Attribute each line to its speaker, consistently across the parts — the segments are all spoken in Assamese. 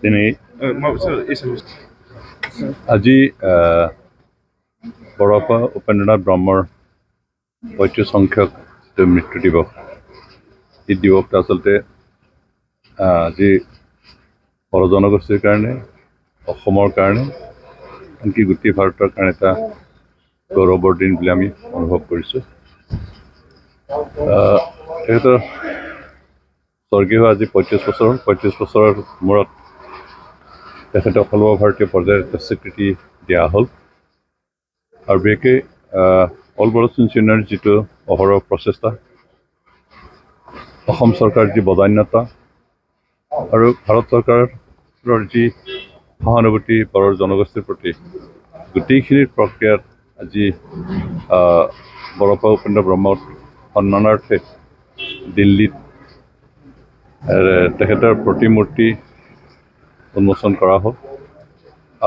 Speaker 1: তিনি আজি বৰপা উপেন্দ্ৰনাথ ব্ৰহ্মৰ ৩৫ সংখ্যক মৃত্যু দিৱস। এই দিৱসটো আচলতে আজি বড়ো জনগোষ্ঠীৰ কাৰণে, অসমৰ কাৰণে, আনকি গোটেই ভাৰতৰ কাৰণে এটা গৌৰৱৰ দিন বুলি আমি অনুভৱ কৰিছোঁ। তেখেতৰ স্বৰ্গীয় আজি ৩৫ বছৰৰ মূৰত তেখেতক সৰ্বভাৰতীয় পৰ্যায়ত স্বীকৃতি দিয়া হ'ল। আৰু বিশেষকৈ অল বড়ো চিনছ ইউনিয়নৰ যিটো অহৰহ প্ৰচেষ্টা, অসম চৰকাৰৰ যি বদান্যতা আৰু ভাৰত চৰকাৰৰ যি সহানুভূতি বড়ো জনগোষ্ঠীৰ প্ৰতি, গোটেইখিনিৰ প্ৰক্ৰিয়াত আজি বৰপা উপেন্দ্ৰ ব্ৰহ্মক সন্মানাৰ্থে দিল্লীত তেখেতৰ প্ৰতিমূৰ্তি উন্মোচন কৰা হ'ল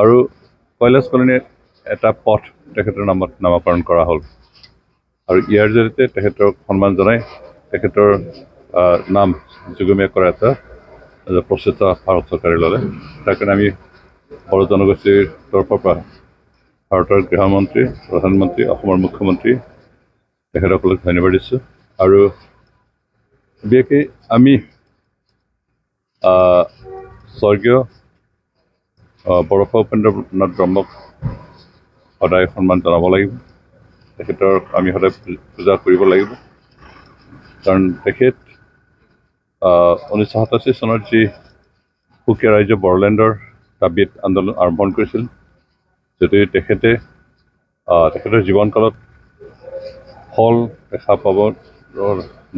Speaker 1: আৰু কৈলাশ কলনীত এটা পথ তেখেতৰ নামত নামকৰণ কৰা হ'ল। আৰু ইয়াৰ জৰিয়তে তেখেতক সন্মান জনাই তেখেতৰ নাম যুগমীয়া কৰা এটা প্ৰচেষ্টা ভাৰত চৰকাৰে ল'লে। তাৰ কাৰণে আমি বড়ো জনগোষ্ঠীৰ তৰফৰ পৰা ভাৰতৰ গৃহমন্ত্ৰী, প্ৰধানমন্ত্ৰী, অসমৰ মুখ্যমন্ত্ৰী তেখেতসকলক ধন্যবাদ দিছোঁ। আৰু বিশেষকৈ আমি স্বৰ্গীয় বৰপা উপেন্দ্ৰনাথ ব্ৰহ্মক সদায় সন্মান জনাব লাগিব। তেখেতৰ আমি সদায় পূজা কৰিব লাগিব, কাৰণ তেখেত 1987 চনত যি সুকীয়া ৰাজ্য বড়োলেণ্ডৰ দাবীত আন্দোলন আৰম্ভ কৰিছিল, যদিও তেখেতৰ জীৱনকালত ফল দেখা পাব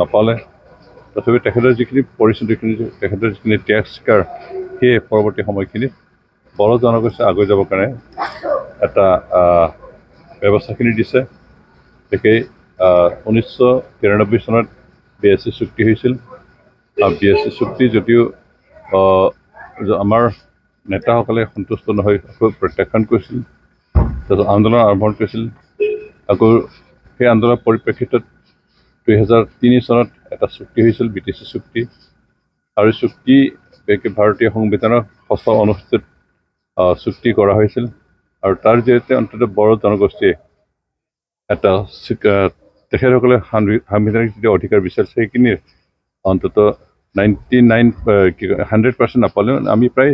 Speaker 1: নাপালে, তথাপি তেখেতৰ যিখিনি পৰিস্থিতিখিনি, তেখেতৰ যিখিনি ত্যাগ স্বীকাৰ, সেয়ে পৰৱৰ্তী সময়খিনিত বড়ো জনগোষ্ঠী আগুৱাই যাবৰ কাৰণে এটা ব্যৱস্থাখিনি দিছে। বিশেষকৈ 1993 চনত BSC চুক্তি হৈছিল। BSC চুক্তি যদিও আমাৰ নেতাসকলে সন্তুষ্ট নহৈ আকৌ প্ৰত্যাখ্যান কৰিছিল, তাৰপিছত আন্দোলন আৰম্ভ কৰিছিল। আকৌ সেই আন্দোলনৰ পৰিপ্ৰেক্ষিতত 2003 চনত এটা চুক্তি হৈছিল, BTC চুক্তি। আৰু চুক্তি ভাৰতীয় সংবিধানৰ 6শ অনুচ্ছেদ চুক্তি কৰা হৈছিল। আৰু তাৰ জৰিয়তে অন্ততঃ বড়ো জনগোষ্ঠীয়ে এটা তেখেতসকলে সাংবিধানিক যিটো অধিকাৰ বিচাৰিছে, সেইখিনিৰ অন্ততঃ 100% নাপালেও আমি প্ৰায়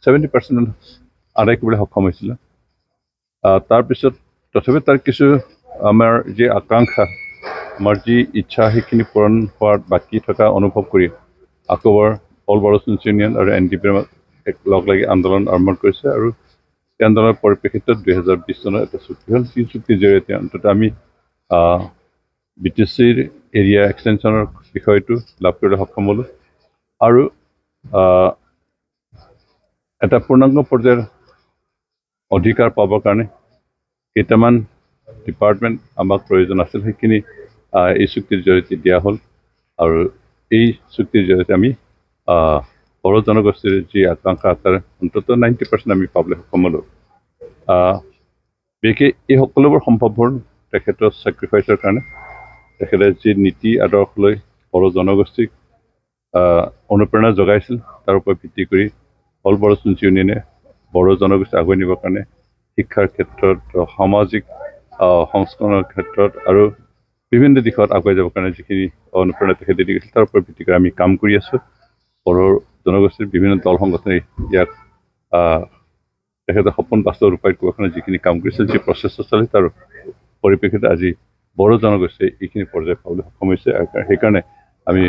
Speaker 1: 70% আদায় কৰিবলৈ সক্ষম হৈছিলোঁ। তাৰপিছত তথাপি তাৰ কিছু আমাৰ যি আকাংক্ষা, আমাৰ যি ইচ্ছা, সেইখিনি পূৰণ হোৱাৰ বাকী থকা অনুভৱ কৰি আকৌ অল বড়ো চিনছ ইউনিয়ন আৰু NDP লগ লাগি আন্দোলন আৰম্ভ কৰিছে। আৰু সেই আন্দোলনৰ পৰিপ্ৰেক্ষিতত 2020 চনত এটা চুক্তি হ'ল। যি চুক্তিৰ জৰিয়তে অন্ততঃ আমি BTCৰ এৰিয়া এক্সটেনশ্যনৰ বিষয়টো লাভ কৰিবলৈ সক্ষম হ'লোঁ। আৰু এটা পূৰ্ণাংগ পৰ্যায়ৰ অধিকাৰ পাবৰ কাৰণে কেইটামান ডিপাৰ্টমেণ্ট আমাক প্ৰয়োজন আছিল, সেইখিনি এই চুক্তিৰ জৰিয়তে দিয়া হ'ল। আৰু এই চুক্তিৰ জৰিয়তে আমি বড়ো জনগোষ্ঠীৰ যি আকাংক্ষা, তাৰ অন্ততঃ 90% আমি পাবলৈ সক্ষম হ'লোঁ। বিশেষকৈ এই সকলোবোৰ সম্ভৱ হ'ল তেখেতৰ ছেক্ৰিফাইচৰ কাৰণে। তেখেতে যি নীতি আদৰ্শ লৈ বড়ো জনগোষ্ঠীক অনুপ্ৰেৰণা যোগাইছিল, তাৰ ওপৰত ভিত্তি কৰি অল বড়ো চিনছ ইউনিয়নে বড়ো জনগোষ্ঠী আগুৱাই নিবৰ কাৰণে শিক্ষাৰ ক্ষেত্ৰত, সামাজিক সংস্কৰণৰ ক্ষেত্ৰত আৰু বিভিন্ন দিশত আগুৱাই যাবৰ কাৰণে যিখিনি অনুপ্ৰেৰণা তেখেতে দি গৈছিল, তাৰ ওপৰত ভিত্তি কৰি আমি কাম কৰি আছোঁ। বড়ো জনগোষ্ঠীৰ বিভিন্ন দল সংগঠনে ইয়াক তেখেতৰ সপোন বাস্তৱ ৰূপায়িত কৰিবৰ কাৰণে যিখিনি কাম কৰিছিল, যি প্ৰচেষ্টা চলে, তাৰ পৰিপ্ৰেক্ষিতত আজি বড়ো জনগোষ্ঠীয়ে এইখিনি পৰ্যায় পাবলৈ সক্ষম হৈছে। সেইকাৰণে আমি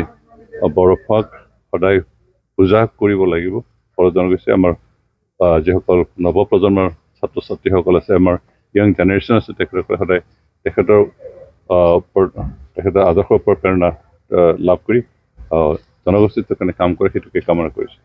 Speaker 1: বৰপাক সদায় পূজা কৰিব লাগিব। বড়ো জনগোষ্ঠীয়ে আমাৰ যিসকল নৱপ্ৰজন্মৰ ছাত্ৰ ছাত্ৰীসকল আছে, আমাৰ য়াং জেনেৰেশ্যন আছে, তেখেতসকলে সদায় তেখেতৰ আদৰ্শৰ ওপৰত প্ৰেৰণা লাভ কৰি জনগোষ্ঠীটোৰ কাৰণে কাম কৰে, সেইটোকে কামনা কৰিছোঁ।